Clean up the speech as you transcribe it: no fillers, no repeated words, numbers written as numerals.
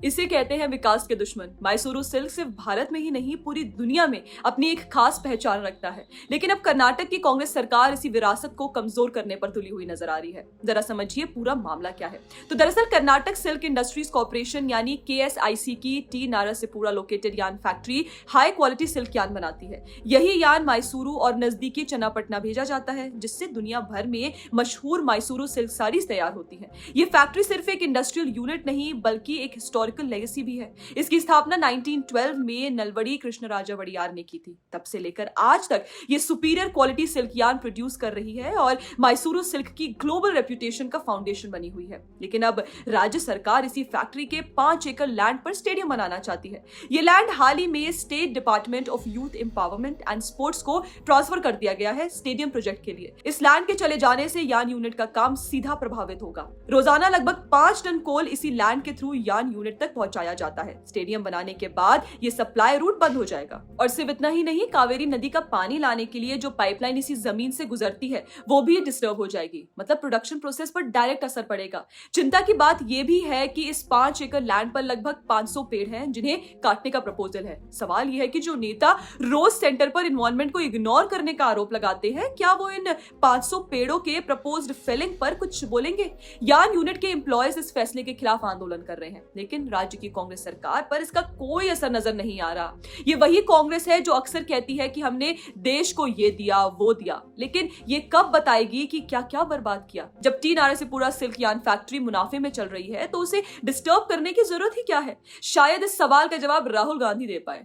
इसे कहते हैं विकास के दुश्मन। मैसूरू सिल्क सिर्फ भारत में ही नहीं पूरी दुनिया में अपनी एक खास पहचान रखता है। लेकिन अब कर्नाटक की कांग्रेस सरकार इसी विरासत को कमजोर करने पर तुली हुई नजर आ रही है। जरा समझिए पूरा मामला क्या है। तो दरअसल कर्नाटक सिल्क इंडस्ट्रीज कॉर्पोरेशन यानी KSIC की टी नारासिपुरा लोकेटेड यान फैक्ट्री हाई क्वालिटी सिल्क यान बनाती है। यही यान मैसूरू और नजदीकी चन्नापटना भेजा जाता है, जिससे दुनिया भर में मशहूर मैसूरू सिल्क साड़ीज तैयार होती है। ये फैक्ट्री सिर्फ एक इंडस्ट्रियल यूनिट नहीं बल्कि एक हिस्टोरिकल लेगेसी भी है। इसकी स्थापना 1912 में नलवड़ी कृष्णराजा वड़ियार ने की थी। तब से लेकर आज तक ये superior quality silk yarn produce कर रही है और मैसूरू सिल्क की ग्लोबल रेप्यूटेशन का फाउंडेशन बनी हुई है। लेकिन अब राज्य सरकार इसी फैक्ट्री के 5 एकड़ लैंड पर स्टेडियम बनाना चाहती है। ये लैंड हाल ही में state department of youth empowerment and sports को ट्रांसफर कर दिया गया है स्टेडियम प्रोजेक्ट के लिए। इस लैंड के चले जाने से यान यूनिट का काम सीधा प्रभावित होगा। रोजाना लगभग 5 टन कोल इसी लैंड के थ्रू यान यूनिट तक पहुंचाया जाता है। स्टेडियम बनाने के बाद ये सप्लाई रूट बंद हो जाएगा। और सिर्फ इतना ही नहीं, कावेरी नदी का पानी लाने के लिए जो पाइपलाइन इसी जमीन से गुजरती है वो भी डिस्टर्ब हो जाएगी। मतलब प्रोडक्शन प्रोसेस पर डायरेक्ट असर पड़ेगा। चिंता की बात यह भी है कि इस 5 एकड़ लैंड पर लगभग 500 पेड़ हैं जिन्हें काटने का प्रपोजल है। सवाल यह है कि जो नेता रोज सेंटर पर इन्वायरमेंट को इग्नोर करने का आरोप लगाते हैं, क्या वो इन 500 पेड़ों के प्रपोज्ड फेलिंग पर कुछ बोलेंगे? यान यूनिट के एम्प्लॉयज इस फैसले के खिलाफ आंदोलन कर रहे हैं, लेकिन राज्य की कांग्रेस सरकार पर इसका कोई असर नजर नहीं आ रहा। ये वही कांग्रेस है जो अक्सर कहती है कि हमने देश को ये दिया वो दिया, लेकिन ये कब बताएगी कि क्या क्या बर्बाद किया। जब टी नारासिपुरा सिल्क यार्न फैक्ट्री मुनाफे में चल रही है तो उसे डिस्टर्ब करने की जरूरत ही क्या है? शायद इस सवाल का जवाब राहुल गांधी दे पाए।